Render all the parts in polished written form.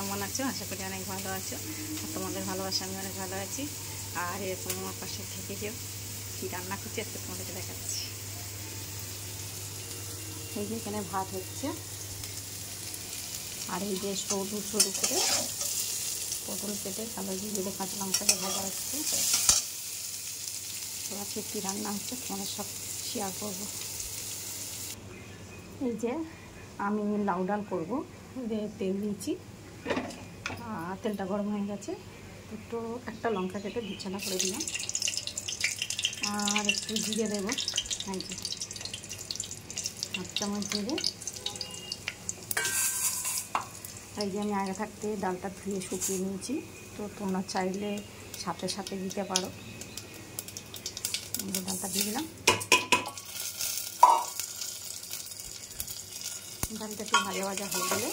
কেমন আছো? আশা করি অনেক ভালো আছো। আর তোমাদের ভালোবাসা আমি অনেক ভালো আছি। আর এরকম আমার পাশে থেকে যেও। কী রান্না করছি আজকে তোমাদেরকে দেখাচ্ছি। এই যে এখানে ভাত হচ্ছে, আর এই যে সরু সরু করে পটল কেটে কালো জিরে কাঁচা লঙ্কা দিয়ে ভাজা হচ্ছে। তো আজকে কী রান্না হচ্ছে তোমাদের সব শেয়ার করবো। এই যে আমি লাউ ডাল করবো, তেল দিয়েছি, তেলটা গরম হয়ে গেছে। তো একটা লঙ্কা কেটে বিছানা করে দিলাম, আর একটু জিরে দেবো। এই যে 1 চামচ জিরে। এই যে আমি আগে থাকতে ডালটা ধুয়ে শুকিয়ে নিয়েছি, তো তোমরা চাইলে সাথে সাথে দিতে পারো। ডালটা দিয়ে দিলাম। ডালটা একটু ভাজা ভাজা হয়ে গেলে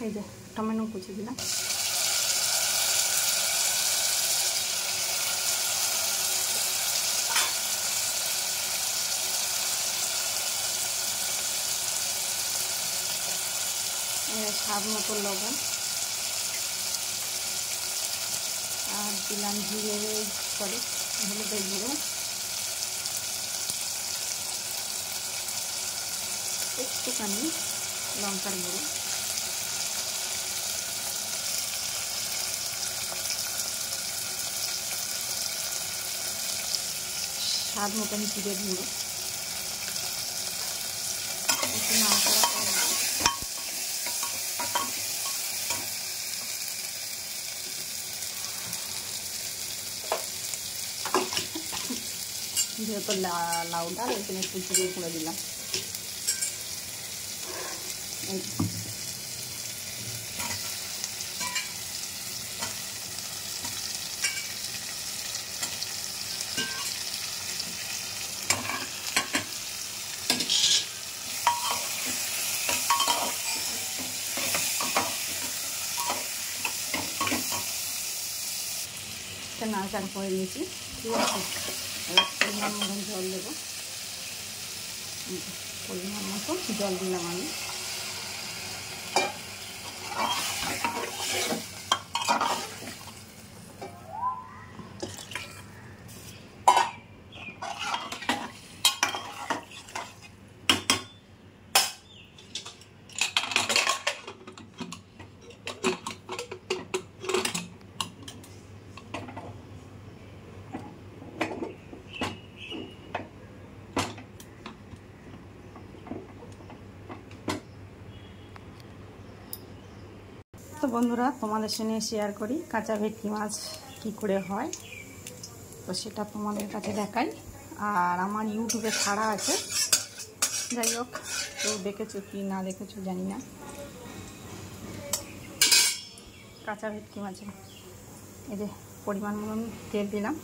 এই যে টমেটো কুচি দিলাম। স্বাদ মতো লবণ, আর দিলাম হলুদের গুঁড়ো, একটুখানি লঙ্কার গুঁড়ো, স্বাদ মতন জিরের গুঁড়ো, একটু নাড়াচাড়া করে যেহেতু লাউ ডাল এখানে একটু জিরে করে দিলাম। নাড়াচাড়া করে নিয়েছি, ঠিক আছে। এবার পরিমাণ মতন জল দেবো, পরিমাণ মতো জল দিলাম আমি। তো বন্ধুরা, তোমাদের সঙ্গে শেয়ার করি কাঁচা ভেটকি মাছ কী করে হয়, তো সেটা তোমাদের কাছে দেখাই। আর আমার ইউটিউবে ছাড়া আছে, যাই হোক, কেউ দেখেছো কি না দেখেছো জানি না। কাঁচা ভেটকি মাছে এই যে পরিমাণ মতন তেল দিলাম,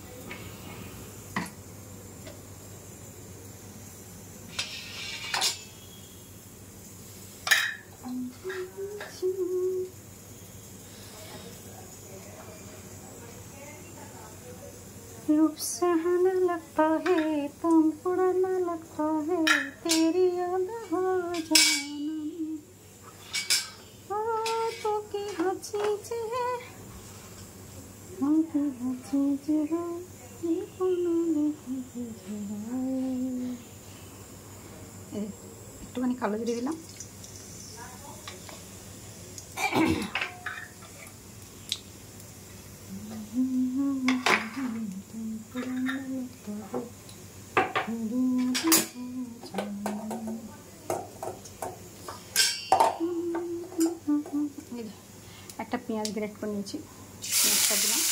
रूप सुहाना लगता है तुम पुराना लगता है तेरी याद हो जाना तो की हंसी है একটুখানি কালো জিরে দিলাম, একটা পেঁয়াজ গ্রেট করে নিয়েছি, পেঁয়াজটা দিলাম।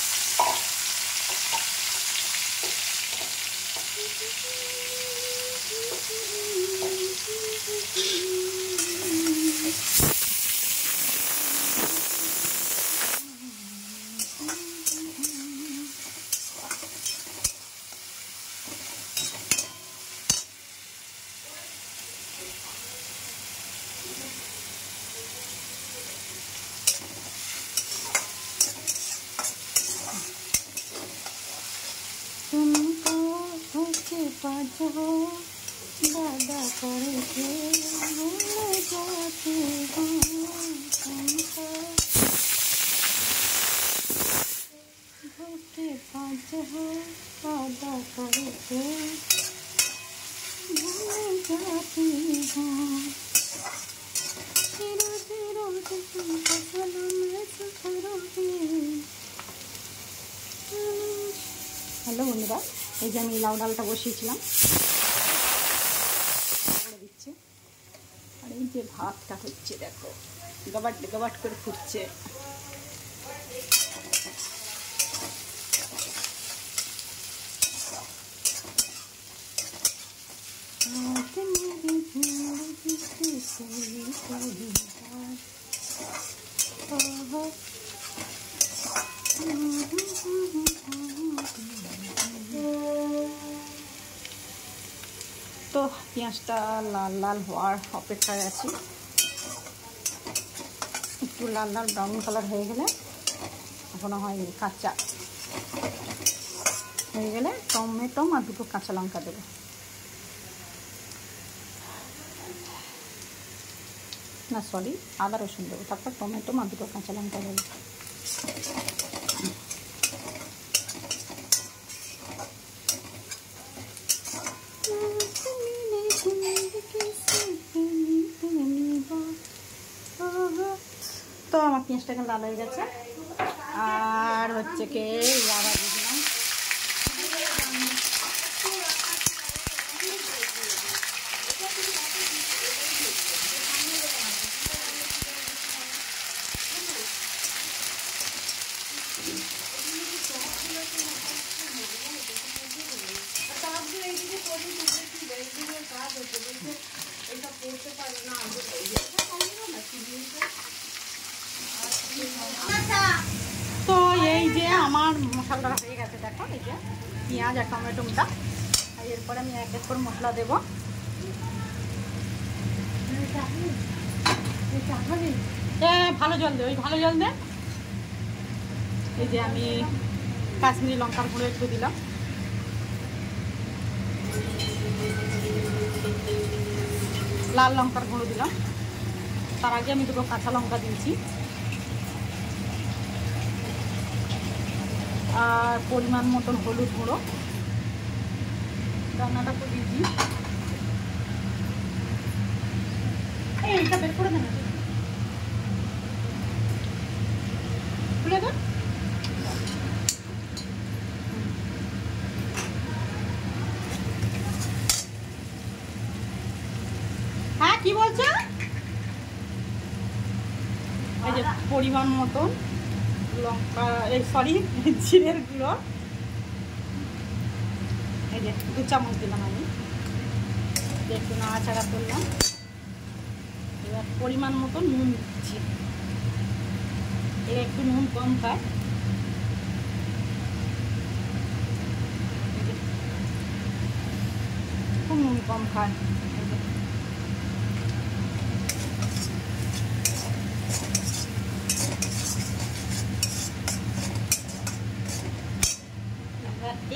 आज हो दादा करके भूल जाती हूँ तुमको भूखे आज हो दादा करके भूल जाती हूँ হ্যালো বন্ধুরা, এই যে আমি লাউ ডালটা বসিয়েছিলাম দিচ্ছে, আর এই যে ভাতটা হচ্ছে দেখো গবাট গবাট করে ফুটছে। তো পেঁয়াজটা লাল লাল হওয়ার অপেক্ষায় আছি, একটু লাল লাল ব্রাউন কালার হয়ে গেলে, এখনো হয়নি কাঁচা হয়ে গেলে টমেটো আর দুটো কাঁচা লঙ্কা দেবো। না সরি, আদা রসুন দেবো, তারপর টমেটো আর দুটো কাঁচা লঙ্কা দেবো। তো আমার পেঁয়াজটা এখন লাল হয়ে গেছে, আর হচ্ছে কি আবার দিয়ে দিলাম তো এই যে আমার মশলাটা হয়ে গেছে দেখো, এই যে পেঁয়াজ আর টমেটোটা, আর এরপরে আমি এক এক করে মশলা দেবো। ভালো জল দে, ওই ভালো জল দে। এই যে আমি কাশ্মীরি লঙ্কার গুঁড়ো একটু দিলাম, লাল লঙ্কার গুঁড়ো দিলাম, তার আগে আমি দুটো কাঁচা লঙ্কা দিয়েছি, আর পরিমাণ মতন হলুদ গুঁড়ো, রান্নাটা তো দিয়েছি। এইটা বের করে দেন, খুলে দেন। হ্যাঁ কি বলছো? এই যে পরিমাণ মতন লঙ্কা, এই সরি জিরের গুঁড়ো, এই যে 2 চামচ দিলাম আমি, একটু নাড়াচাড়া করলাম। এবার পরিমাণ মতো নুন দিচ্ছি, এর একটু নুন কম খায়, খুব নুন কম খায়।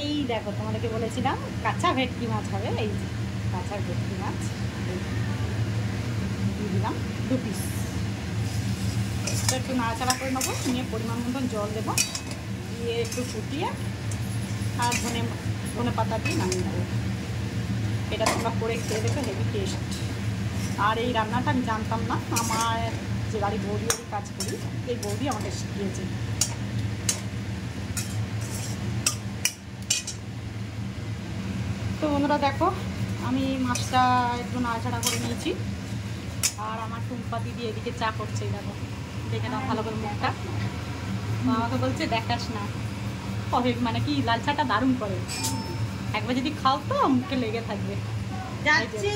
এই দেখো তোমাদেরকে বলেছিলাম কাঁচা ভেটকি মাছ হবে, এই কাঁচা ভেটকি মাছ দিয়ে দিলাম 2 পিস। একটু নাড়াচাড়া করে নেবো, নিয়ে পরিমাণ মতন জল দেবো, দিয়ে একটু ফুটিয়ে আর ধনে পাতা দিয়ে নামিয়ে নেবো। এটা তোমরা করে খেয়ে দেখো, হেভি টেস্ট। আর এই রান্নাটা আমি জানতাম না, আমার যে বাড়ি বৌদি কাজ করি, এই বৌদি আমাকে শিখিয়েছে। তো বন্ধুরা দেখো, আমি মাছটা একটু নাড়াচাড়া করে নিয়েছি, আর আমার টুম্পা দিদি এদিকে চা করছে, দেখো দেখে নাও ভালো করে মুখটা। আমাকে বলছে দেখাস না, মানে কি লাল চাটা দারুণ করে, একবার যদি খাও তো মুখে লেগে থাকবে। যাচ্ছি,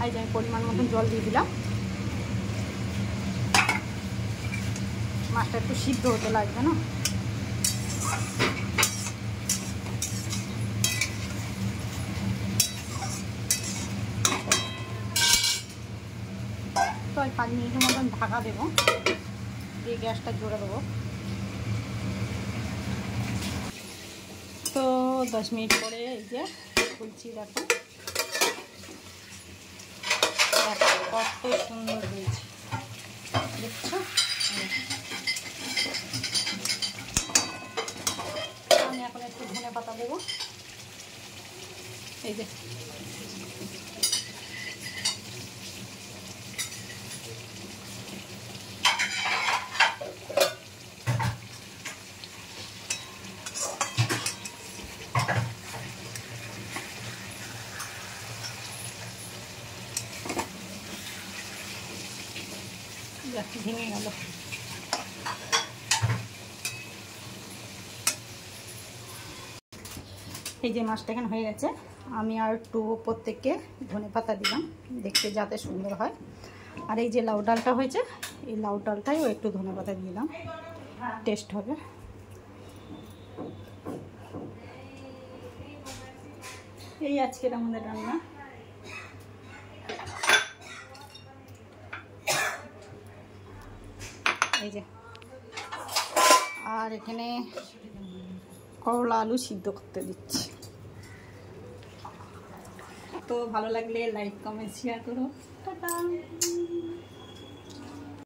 এই যে আমি পরিমাণ মতন জল দিয়ে দিলাম, মাছটা একটু সিদ্ধ হতে লাগবে না। তো 5 মিনিটের মতন ঢাকা দেবো, দিয়ে গ্যাসটা জোরে দেবো। তো 10 মিনিট পরে এই যে খুলছি, দেখো কত সুন্দর হয়েছে, দেখছো? আমি এখন একটু ধনে পাতা দেবো, এই যে ভেঙে গেল। এই যে মাছটা এখানে হয়ে গেছে, আমি আর একটু ওপর থেকে ধনে পাতা দিলাম দেখতে যাতে সুন্দর হয়। আর এই যে লাউ ডালটা হয়েছে, এই লাউ ডালটাইও একটু ধনে পাতা দিলাম, টেস্ট হবে। এই আজকের আমাদের রান্না। এই যে, আর এখানে করলা আলু সিদ্ধ করতে দিচ্ছি। তো ভালো লাগলে লাইক কমেন্ট শেয়ার করো, টাটা।